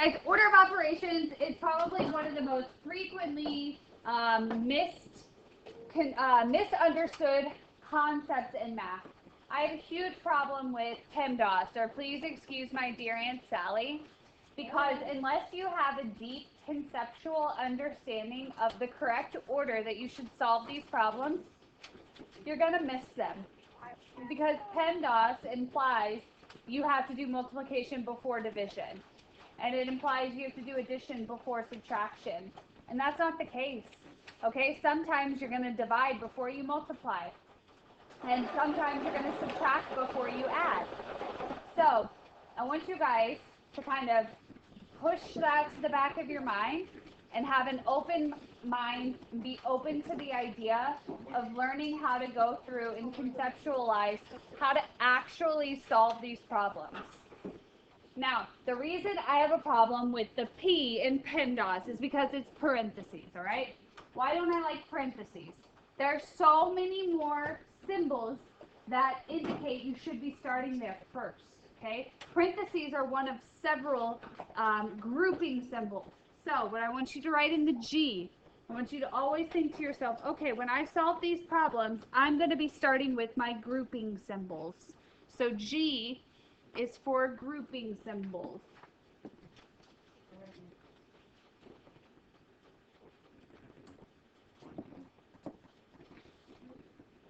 Guys, order of operations is probably one of the most frequently misunderstood concepts in math. I have a huge problem with Pemdas, or please excuse my dear Aunt Sally, because unless you have a deep conceptual understanding of the correct order that you should solve these problems, you're going to miss them. Because Pemdas implies you have to do multiplication before division. And it implies you have to do addition before subtraction. And that's not the case. Okay, sometimes you're going to divide before you multiply. And sometimes you're going to subtract before you add. So, I want you guys to kind of push that to the back of your mind and have an open mind, be open to the idea of learning how to go through and conceptualize how to actually solve these problems. Now, the reason I have a problem with the P in Pemdas is because it's parentheses, all right? Why don't I like parentheses? There are so many more symbols that indicate you should be starting there first, okay? Parentheses are one of several grouping symbols. So, what I want you to write in the G, I want you to always think to yourself, okay, when I solve these problems, I'm going to be starting with my grouping symbols. So, G is for grouping symbols.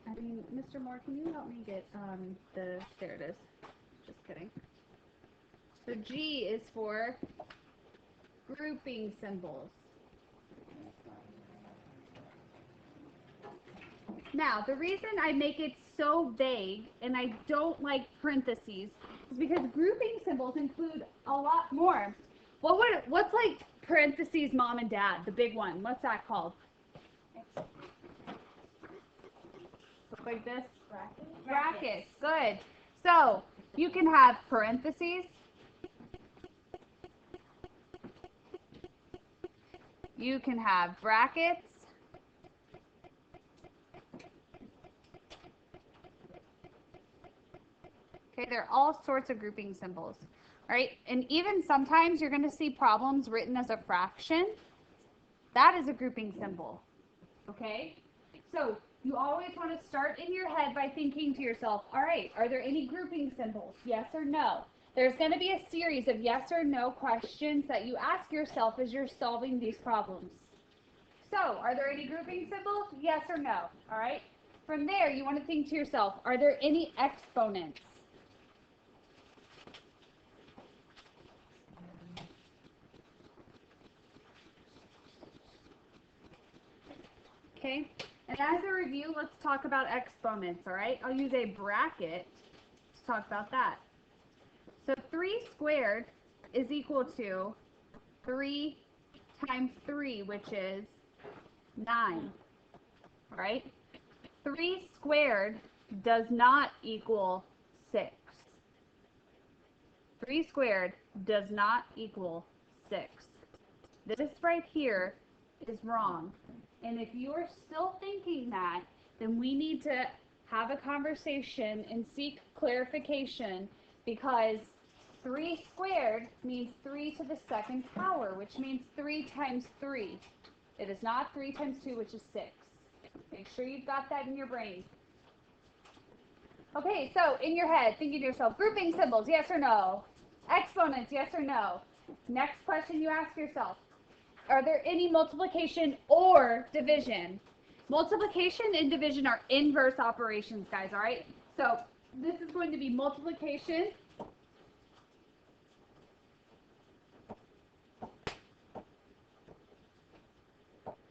I mean, Mr. Moore, can you help me get there it is. Just kidding. So G is for grouping symbols. Now, the reason I make it so vague and I don't like parentheses is because grouping symbols include a lot more. What's like parentheses mom and dad, the big one? What's that called? Look like this? Brackets. Good. So, you can have parentheses. You can have brackets. Okay, there are all sorts of grouping symbols. All right, and even sometimes you're going to see problems written as a fraction. That is a grouping symbol. Okay, so you always want to start in your head by thinking to yourself, all right, are there any grouping symbols? Yes or no? There's going to be a series of yes or no questions that you ask yourself as you're solving these problems. So, are there any grouping symbols? Yes or no? All right. From there, you want to think to yourself, are there any exponents? Okay. And as a review, let's talk about exponents, all right? I'll use a bracket to talk about that. So 3 squared is equal to 3 times 3, which is 9, all right? 3 squared does not equal 6. 3 squared does not equal 6. This right here is wrong. And if you are still thinking that, then we need to have a conversation and seek clarification, because 3 squared means 3 to the second power, which means 3 times 3. It is not 3 times 2, which is 6. Make sure you've got that in your brain. Okay, so in your head, thinking to yourself, grouping symbols, yes or no? Exponents, yes or no? Next question you ask yourself, are there any multiplication or division? Multiplication and division are inverse operations, guys, all right? So this is going to be multiplication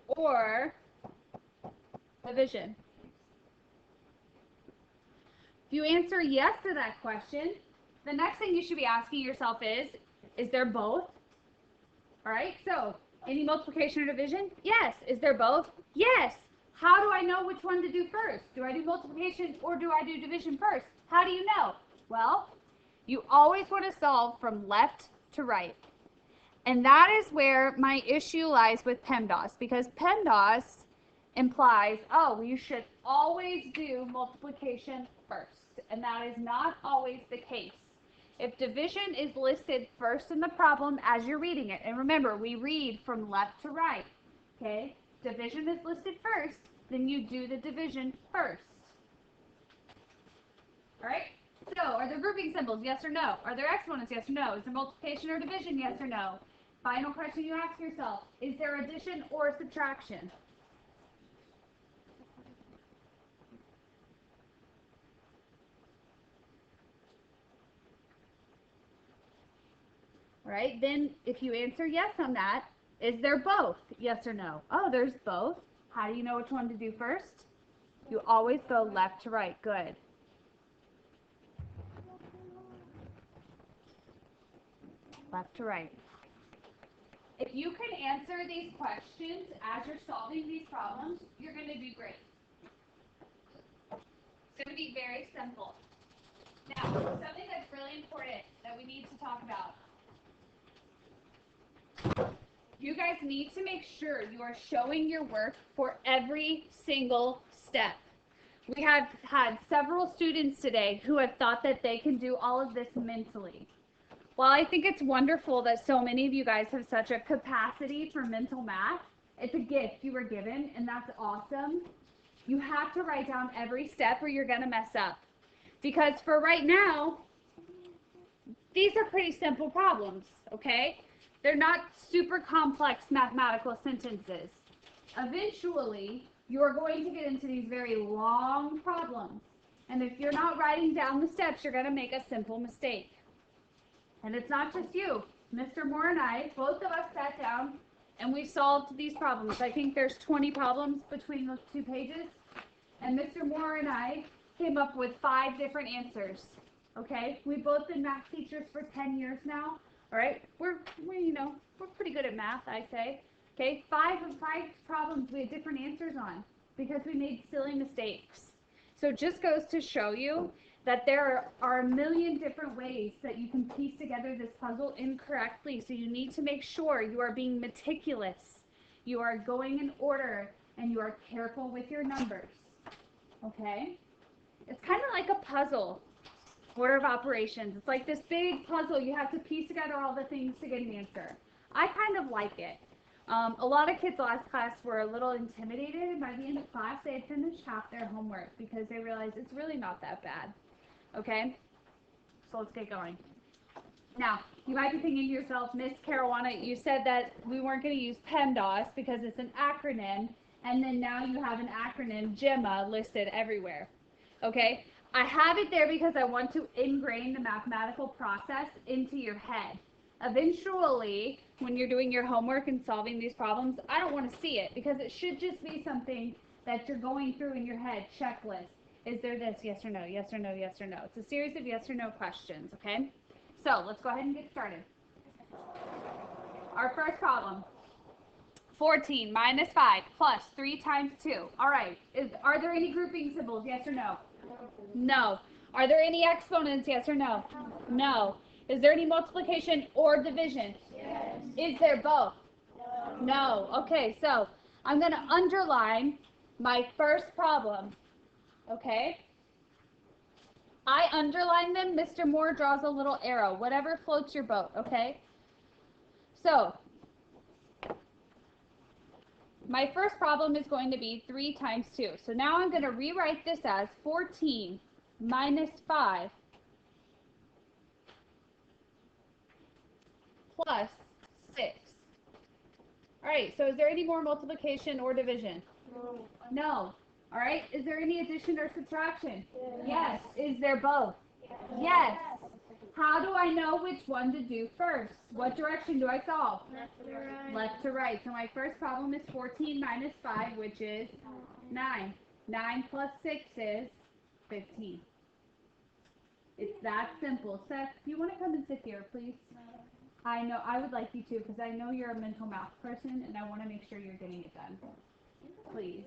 or division. If you answer yes to that question, the next thing you should be asking yourself is there both? All right, so any multiplication or division? Yes. Is there both? Yes. How do I know which one to do first? Do I do multiplication or do I do division first? How do you know? Well, you always want to solve from left to right. And that is where my issue lies with Pemdas, because Pemdas implies, oh, you should always do multiplication first. And that is not always the case. If division is listed first in the problem as you're reading it, and remember, we read from left to right, okay? Division is listed first, then you do the division first. All right? So, are there grouping symbols? Yes or no? Are there exponents? Yes or no? Is there multiplication or division? Yes or no? Final question you ask yourself, is there addition or subtraction? All right, then if you answer yes on that, is there both? Yes or no? Oh, there's both. How do you know which one to do first? You always go left to right. Good. Left to right. If you can answer these questions as you're solving these problems, you're going to do great. It's going to be very simple. Now, something that's really important that we need to talk about. You guys need to make sure you are showing your work for every single step. We have had several students today who have thought that they can do all of this mentally. While I think it's wonderful that so many of you guys have such a capacity for mental math, it's a gift you were given, and that's awesome. You have to write down every step or you're going to mess up. Because for right now, these are pretty simple problems, okay? They're not super complex mathematical sentences. Eventually, you're going to get into these very long problems. And if you're not writing down the steps, you're going to make a simple mistake. And it's not just you. Mr. Moore and I, both of us sat down and we solved these problems. I think there's 20 problems between those 2 pages. And Mr. Moore and I came up with 5 different answers. Okay? We've both been math teachers for 10 years now. All right? We're pretty good at math, I say. Okay? 5 problems we had different answers on because we made silly mistakes. So it just goes to show you that there are a million different ways that you can piece together this puzzle incorrectly. So you need to make sure you are being meticulous. You are going in order and you are careful with your numbers. Okay? It's kind of like a puzzle, order of operations. It's like this big puzzle. You have to piece together all the things to get an answer. I kind of like it. A lot of kids last class were a little intimidated, and by the end of class, they had finished half their homework because they realized it's really not that bad. Okay? So let's get going. Now, you might be thinking to yourself, Miss Caruana, you said that we weren't going to use Pemdas because it's an acronym, and then now you have an acronym, GEMMA, listed everywhere. Okay? I have it there because I want to ingrain the mathematical process into your head. Eventually, when you're doing your homework and solving these problems, I don't want to see it because it should just be something that you're going through in your head, checklist. Is there this? Yes or no? Yes or no? Yes or no? It's a series of yes or no questions, okay? So let's go ahead and get started. Our first problem, 14 minus 5 plus 3 times 2. All right, are there any grouping symbols? Yes or no? No. Are there any exponents? Yes or no? No. Is there any multiplication or division? Yes. Is there both? No. Okay, so I'm going to underline my first problem. Okay? I underline them. Mr. Moore draws a little arrow. Whatever floats your boat, okay? So, my first problem is going to be 3 times 2. So now I'm going to rewrite this as 14 minus 5 plus 6. All right, so is there any more multiplication or division? No. No. All right, is there any addition or subtraction? Yes. Is there both? Yes. How do I know which one to do first? What direction do I solve? Left to right. Left to right. So my first problem is 14 minus 5, which is 9. 9 plus 6 is 15. It's that simple. Seth, do you want to come and sit here, please? I know, I would like you to, because I know you're a mental math person, and I want to make sure you're getting it done. Please.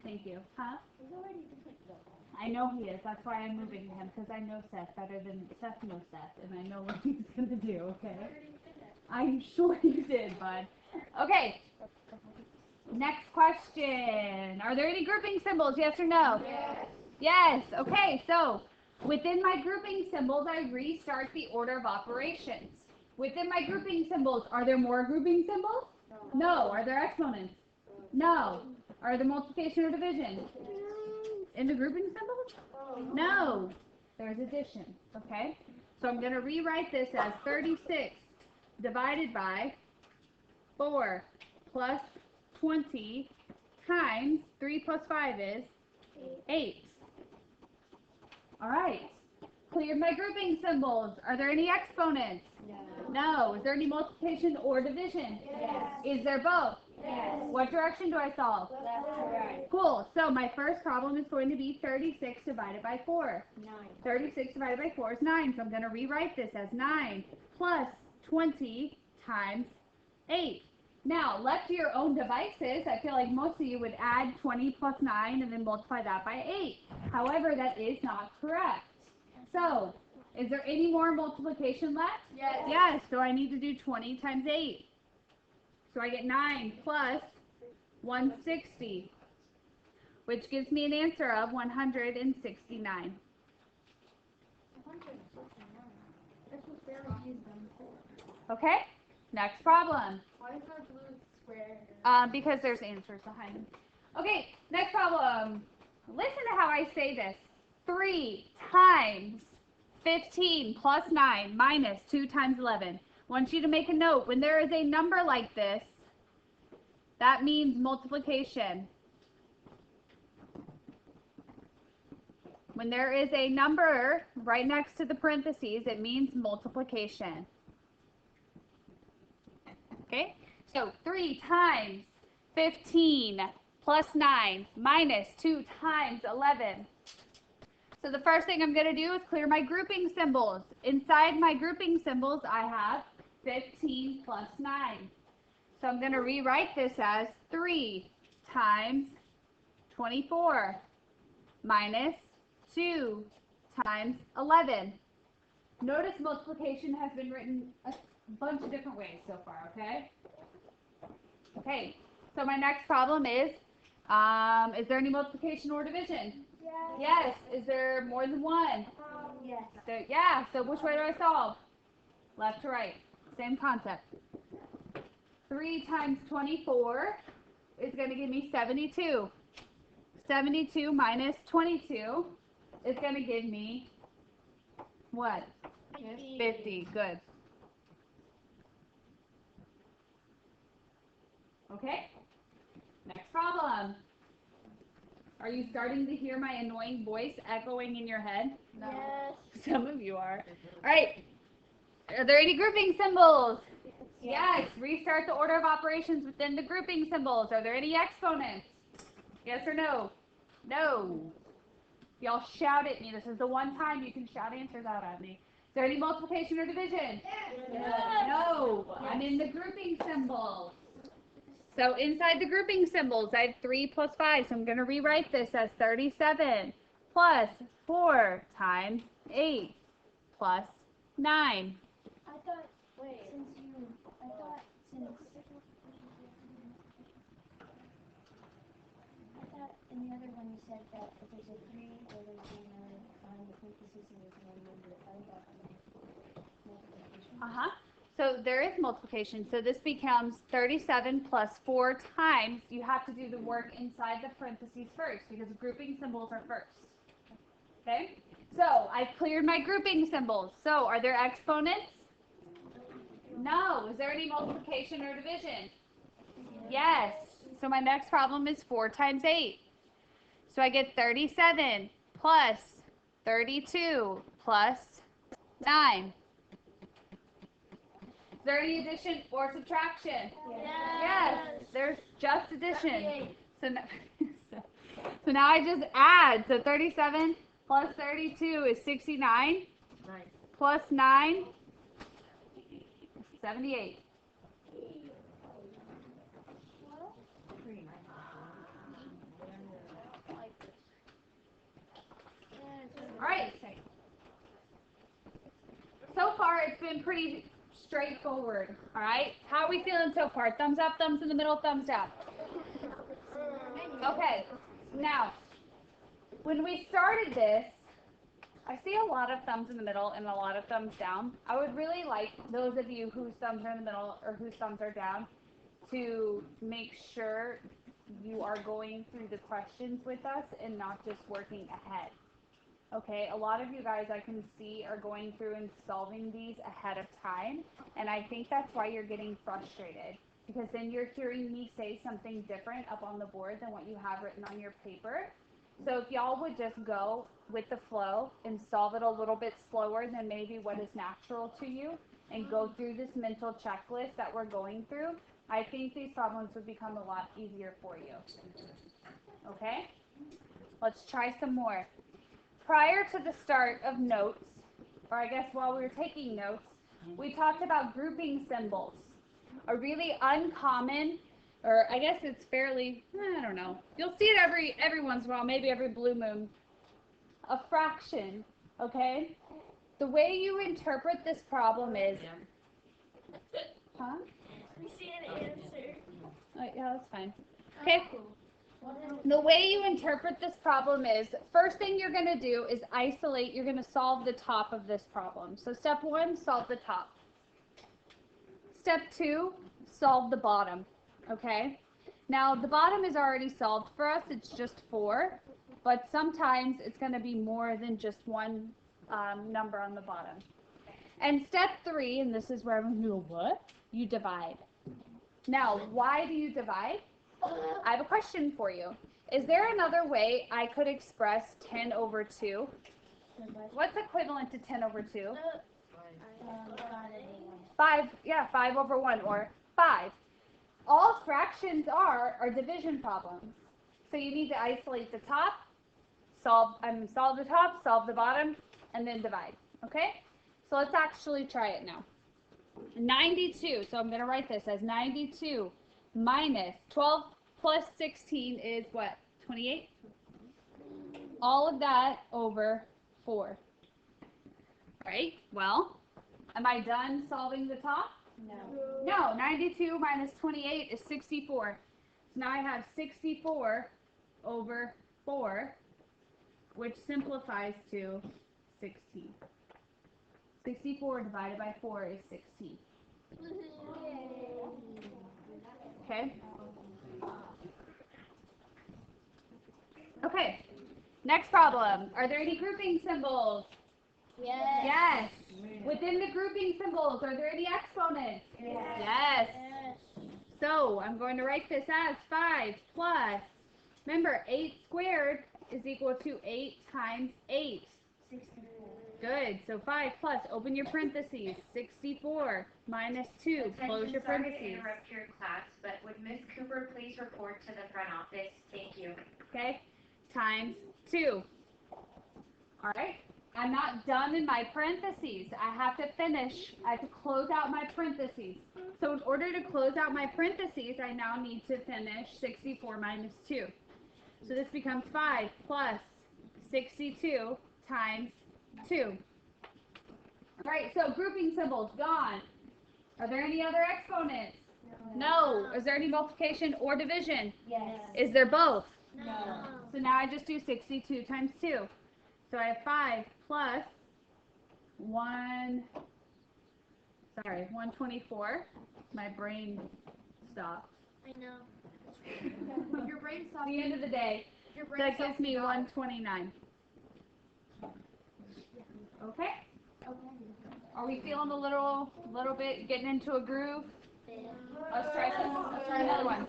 Thank you. Huh? I know he is. That's why I'm moving him, because I know Seth better than Seth knows Seth, and I know what he's going to do, okay? I'm sure you did, bud. Okay. Next question. Are there any grouping symbols, yes or no? Yes. Yes. Okay, so Within my grouping symbols, I restart the order of operations. Within my grouping symbols, are there more grouping symbols? No. Are there exponents? No. Are there multiplication or division? In the grouping symbols? No. There's addition, okay? So I'm going to rewrite this as 36 divided by 4 plus 20 times 3 plus 5 is 8. All right. Cleared my grouping symbols. Are there any exponents? No. Is there any multiplication or division? Yes. Is there both? Yes. What direction do I solve? Left to right. Cool. So my first problem is going to be 36 divided by 4. 9. 36 divided by 4 is 9. So I'm going to rewrite this as 9 plus 20 times 8. Now, left to your own devices, I feel like most of you would add 20 plus 9 and then multiply that by 8. However, that is not correct. So, is there any more multiplication left? Yes. Yes, so I need to do 20 times 8. So I get 9 plus 160, which gives me an answer of 169. Okay, next problem. Why is our blue square? Because there's answers behind them. Okay, next problem. Listen to how I say this. 3 times 15 plus 9 minus 2 times 11. I want you to make a note. When there is a number like this, that means multiplication. When there is a number right next to the parentheses, it means multiplication. Okay? So 3 times 15 plus 9 minus 2 times 11. So the first thing I'm going to do is clear my grouping symbols. Inside my grouping symbols, I have 15 plus 9. So I'm going to rewrite this as 3 times 24 minus 2 times 11. Notice multiplication has been written a bunch of different ways so far, okay? Okay, so my next problem is there any multiplication or division? Yes. Is there more than one? Yes. So, yeah, so which way do I solve? Left to right. Same concept. 3 times 24 is going to give me 72. 72 minus 22 is going to give me what? 50. Good. Okay. Next problem. Are you starting to hear my annoying voice echoing in your head? No. Yes. Some of you are. All right. Are there any grouping symbols? Yes. Restart the order of operations within the grouping symbols. Are there any exponents? Yes or no? No. Y'all shout at me. This is the one time you can shout answers out at me. Is there any multiplication or division? Yes. No. I'm in the grouping symbols. So inside the grouping symbols, I have 3 plus 5. So I'm going to rewrite this as 37 plus 4 times 8 plus 9. I thought in the other one you said that if there's a 3 or there's another the parentheses and there's one number. I thought multiplication. So there is multiplication. So this becomes 37 plus 4 times. You have to do the work inside the parentheses first because grouping symbols are first. Okay? So I've cleared my grouping symbols. So are there exponents? No. Is there any multiplication or division? Yes. So my next problem is 4 times 8. So I get 37 plus 32 plus 9. Is there any addition or subtraction? Yes. There's just addition. So now I just add. So 37 plus 32 is 69. Nice. Plus 9, 78. All right. So far, it's been pretty straightforward. All right. How are we feeling so far? Thumbs up, thumbs in the middle, thumbs down. Okay. Now, when we started this, I see a lot of thumbs in the middle and a lot of thumbs down. I would really like those of you whose thumbs are in the middle or whose thumbs are down to make sure you are going through the questions with us and not just working ahead. Okay, a lot of you guys I can see are going through and solving these ahead of time, and I think that's why you're getting frustrated, because then you're hearing me say something different up on the board than what you have written on your paper. So if y'all would just go with the flow and solve it a little bit slower than maybe what is natural to you and go through this mental checklist that we're going through, I think these problems would become a lot easier for you. Okay? Let's try some more. Prior to the start of notes, or I guess while we were taking notes, we talked about grouping symbols. A really uncommon, or I guess it's fairly, I don't know. You'll see it every once in a while, maybe every blue moon. A fraction, okay? The way you interpret this problem is, huh? We see an answer. Yeah, that's fine. Okay. The way you interpret this problem is, first thing you're going to do is isolate, you're going to solve the top of this problem. So step 1, solve the top. Step 2, solve the bottom, okay? Now, the bottom is already solved for us, it's just 4, but sometimes it's going to be more than just one number on the bottom. And step 3, and this is where everyone goes, what? You divide. Now, why do you divide? I have a question for you. Is there another way I could express 10 over 2? What's equivalent to 10 over 2? 5, yeah, 5 over 1, or 5. All fractions are division problems. So you need to isolate the top, solve the top, solve the bottom, and then divide. Okay? So let's actually try it now. 92, so I'm going to write this as 92 minus 12 plus 16 is what? 28? All of that over 4. Right? Well, am I done solving the top? No. No, 92 minus 28 is 64. So now I have 64 over 4, which simplifies to 16. 64 divided by 4 is 16. Okay? Okay, next problem. Are there any grouping symbols? Yes. Yes. Within the grouping symbols, are there any exponents? Yes. So I'm going to write this as 5 plus, remember 8 squared is equal to 8 times 8. 64. Good. So 5 plus, open your parentheses, 64 minus 2, close your Sorry to parentheses. interrupt your class, but would Ms. Cooper please report to the front office? Thank you. Okay, times 2. All right. I'm not done in my parentheses. I have to finish. I have to close out my parentheses. So in order to close out my parentheses, I now need to finish 64 minus 2. So this becomes 5 plus 62 times 2. All right, so grouping symbols, gone. Are there any other exponents? No. Is there any multiplication or division? Yes. Is there both? No. So now I just do 62 times 2. So I have 5 plus 124. My brain stopped. I know. Your brain stopped. At the end of the day, that gives me 129. Okay? Are we feeling a little bit getting into a groove? Let's try another one.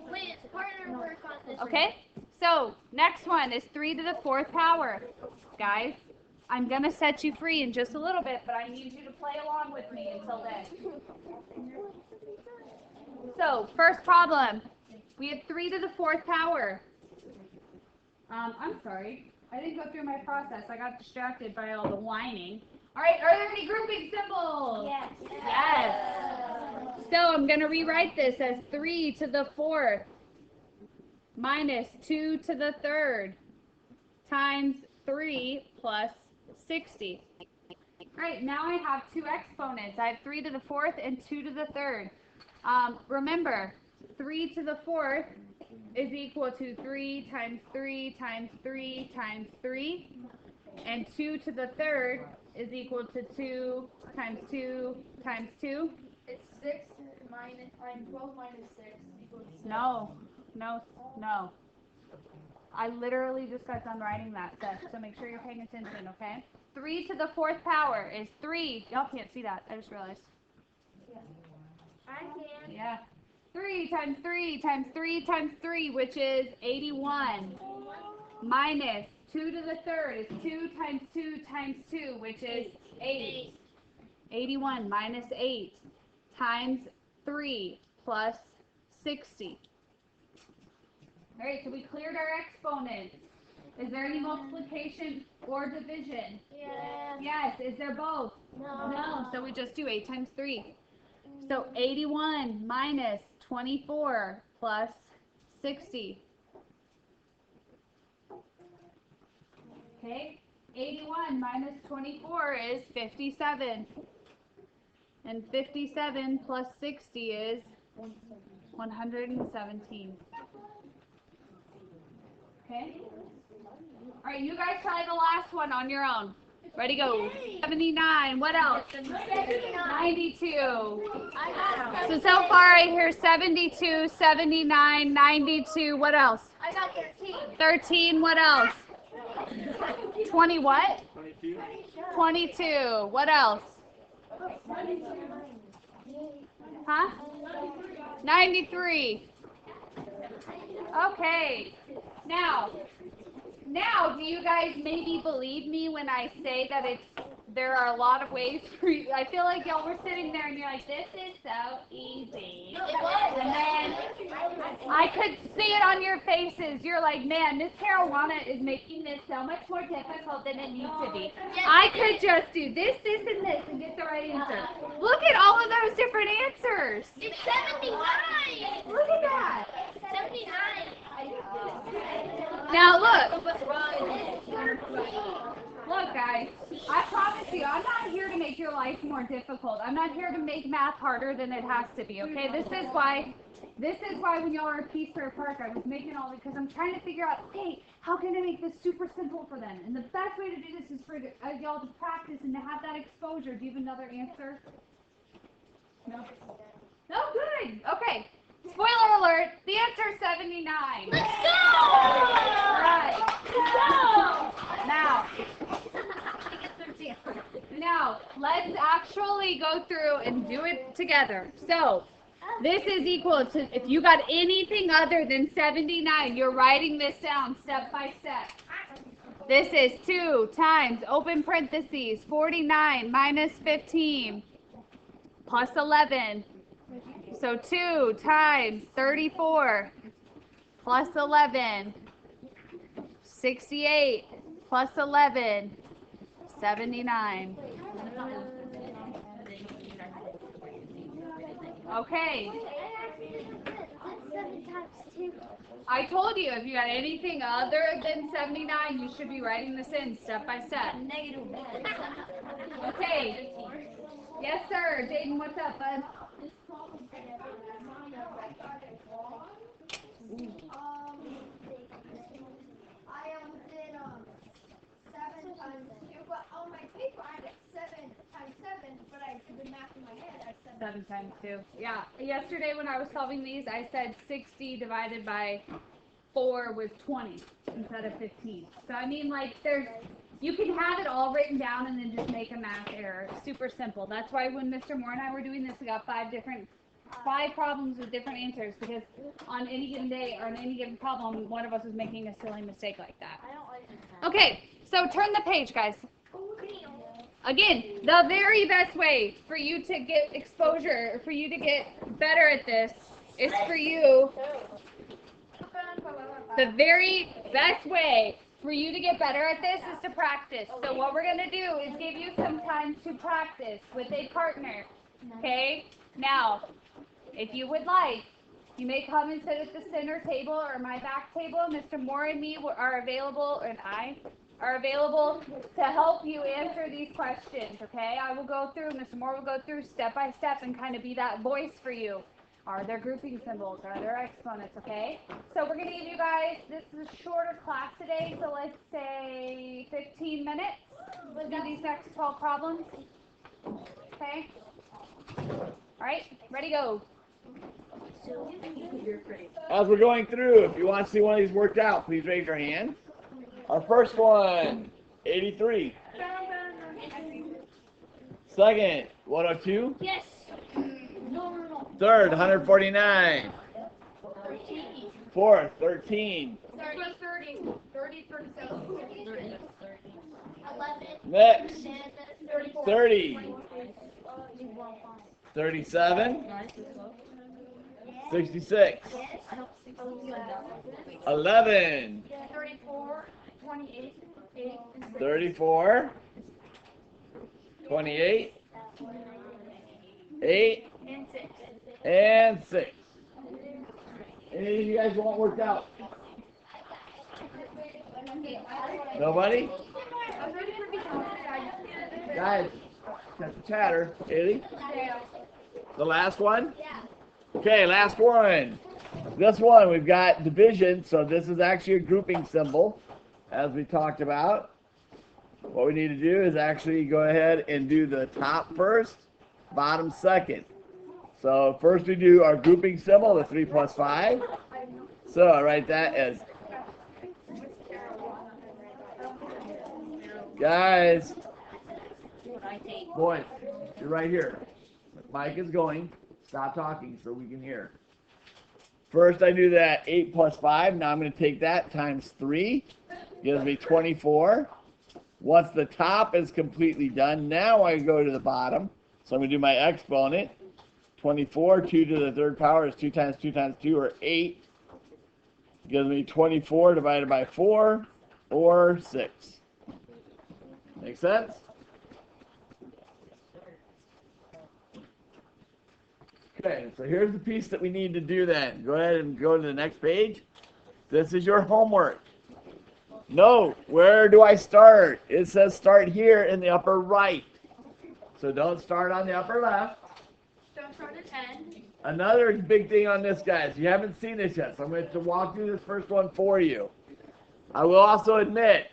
Wait, partner work on this. Okay? So, next one is 3 to the 4th power. Guys, I'm going to set you free in just a little bit, but I need you to play along with me until then. So, first problem. We have 3 to the 4th power. I'm sorry. I didn't go through my process. I got distracted by all the whining. All right, are there any grouping symbols? Yes. Yes. So I'm going to rewrite this as 3 to the 4th minus 2 to the 3rd times 3 plus 60. All right, now I have two exponents. I have 3 to the 4th and 2 to the 3rd. Remember, 3 to the 4th is equal to 3 times 3 times 3 times 3. And 2 to the third is equal to 2 times 2 times 2. It's 6 minus, 12 minus 6 equals 6. No. I literally just got done writing that, Seth, so make sure you're paying attention, okay? 3 to the fourth power is 3. Y'all can't see that. I just realized. I can. Yeah. 3 times 3 times 3 times 3, which is 81. Minus 2 to the third is 2 times 2 times 2, which is 8. 81 minus 8 times 3 plus 60. All right, so we cleared our exponents. Is there any multiplication or division? Yeah. Yes. Is there both? No. So we just do 8 times 3. So 81 minus 24 plus 60. Okay, 81 minus 24 is 57. And 57 plus 60 is 117. Okay? All right, you guys try the last one on your own. Ready, go. 79. What else? 92. So far I hear 72, 79, 92. What else? I got 13. 13. What else? 20 what? 22. 22. What else? Huh? 93. Okay. Now, do you guys maybe believe me when I say that there are a lot of ways for you? I feel like y'all were sitting there and you're like, this is so easy. And then I could see it on your faces. You're like, man, Miss Caruana is making this so much more difficult than it needs to be. I could just do this, and this and get the right answer. Look at all of those different answers. It's 79. Look at that. 79. Now look. Look, guys, I promise you, I'm not here to make your life more difficult. I'm not here to make math harder than it has to be, okay? This is why when y'all are at Peace Fair Park, I was making all this, because I'm trying to figure out, okay, how can I make this super simple for them? And the best way to do this is for y'all to practice and to have that exposure. Do you have another answer? No? No, good. Okay. Spoiler alert, the answer is 79. Let's go! All right. Let's go! Now, let's actually go through and do it together. So, this is equal to, if you got anything other than 79, you're writing this down step by step. This is 2 times, open parentheses, 49 minus 15 plus 11. So 2 times 34 plus 11, 68 plus 11, 79. Okay. I told you, if you got anything other than 79, you should be writing this in step by step. Okay. Yes, sir. Jaden, what's up, bud? I did 7 times 2, but on my paper I did 7 times 7, but I did the math in my head. I said 7 times 2. Yeah. Yesterday when I was solving these, I said 60 divided by 4 was 20 instead of 15. So I mean, like, you can have it all written down and then just make a math error. Super simple. That's why when Mr. Moore and I were doing this, we got 5 problems with different answers, because on any given day or on any given problem, one of us was making a silly mistake like that. I don't like this. Okay, so turn the page, guys. Again, the very best way for you to get exposure, or for you to get better at this, is for you. The very best way for you to get better at this is to practice. So what we're going to do is give you some time to practice with a partner. Okay? Now, if you would like, you may come and sit at the center table or my back table. Mr. Moore and me are available, and I are available to help you answer these questions, okay? I will go through, Mr. Moore will go through step by step and kind of be that voice for you. are their grouping symbols, are their exponents, okay? So we're going to give you guys, this is a shorter class today, so let's say 15 minutes. We'll do these next 12 problems. Okay? All right, ready, go. As we're going through, if you want to see one of these worked out, please raise your hand. Our first one, 83. Second, 102. Yes. Third, 149. Fourth, 13. 30, 37. 11. Next, 34. 30. 37. 66. 11. 34, 28, 8, 34. 28. 8. and 6. And 6. Any of you guys want worked out? Nobody? Guys, got the chatter. Haley? The last one? Okay, last one. This one, we've got division, so this is actually a grouping symbol, as we talked about. What we need to do is actually go ahead and do the top first, bottom second. So first we do our grouping symbol, the 3 plus 5. So I write that as, guys, boys, you're right here. Mike is going. Stop talking so we can hear. First I do that 8 plus 5. Now I'm going to take that times 3. Gives me 24. Once the top is completely done, now I go to the bottom. So I'm going to do my exponent. 24, 2 to the third power is 2 times 2 times 2, or 8. Gives me 24 divided by 4, or 6. Make sense? Okay, so here's the piece that we need to do then. Go ahead and go to the next page. This is your homework. Note, where do I start? It says start here in the upper right. So don't start on the upper left. Don't start at 10. Another big thing on this, guys, you haven't seen this yet, so I'm going to walk through this first one for you. I will also admit,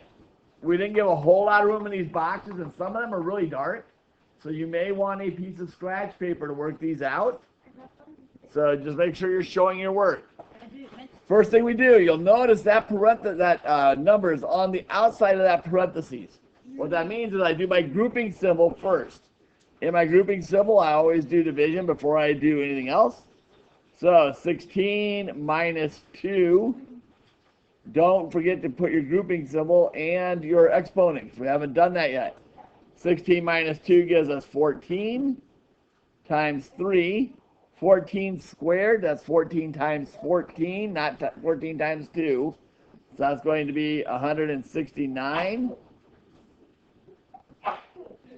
we didn't give a whole lot of room in these boxes, and some of them are really dark. So you may want a piece of scratch paper to work these out. So just make sure you're showing your work. First thing we do, you'll notice that number is on the outside of that parentheses. What that means is I do my grouping symbol first. In my grouping symbol, I always do division before I do anything else. So 16 minus 2. Don't forget to put your grouping symbol and your exponents. We haven't done that yet. 16 minus 2 gives us 14 times 3. 14 squared, that's 14 times 14, not 14 times 2. So that's going to be 169.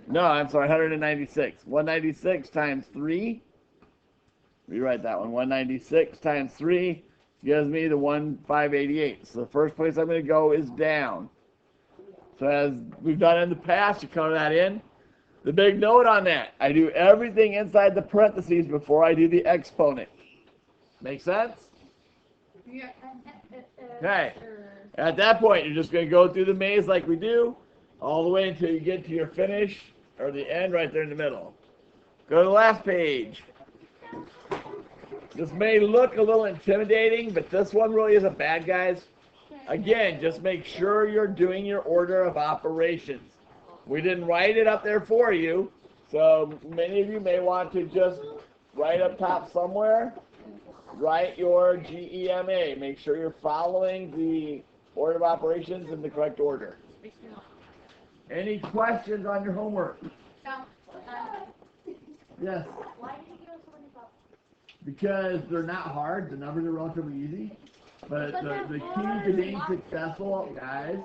No, I'm sorry, 196. 196 times 3. Rewrite that one. 196 times 3 gives me the 1588. So the first place I'm going to go is down. So as we've done in the past, you color that in. The big note on that, I do everything inside the parentheses before I do the exponent. Make sense? Yeah. Okay. At that point, you're just going to go through the maze like we do, all the way until you get to your finish, or the end right there in the middle. Go to the last page. This may look a little intimidating, but this one really isn't bad, guys. Again, just make sure you're doing your order of operations. We didn't write it up there for you, so many of you may want to just write up top somewhere, write your GEMA. Make sure you're following the order of operations in the correct order. Any questions on your homework? Yes? Why did you give us one about? Because they're not hard. The numbers are relatively easy. But the key to being successful, guys,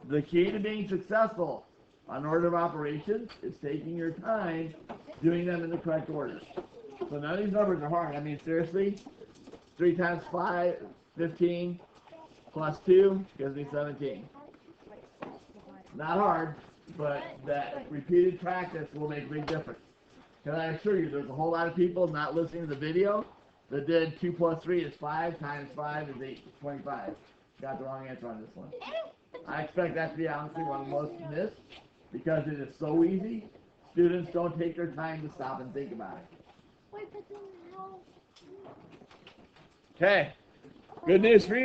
the key to being successful on order of operations is taking your time doing them in the correct order. So none of these numbers are hard. I mean, seriously, 3 times 5, 15, plus 2 gives me 17. Not hard, but that repeated practice will make a big difference. Can I assure you, there's a whole lot of people not listening to the video that did 2 plus 3 is 5 times 5 is 8, 25. Got the wrong answer on this one. I expect that to be honestly one of the most missed because it is so easy. Students don't take their time to stop and think about it. Okay. Good news for you.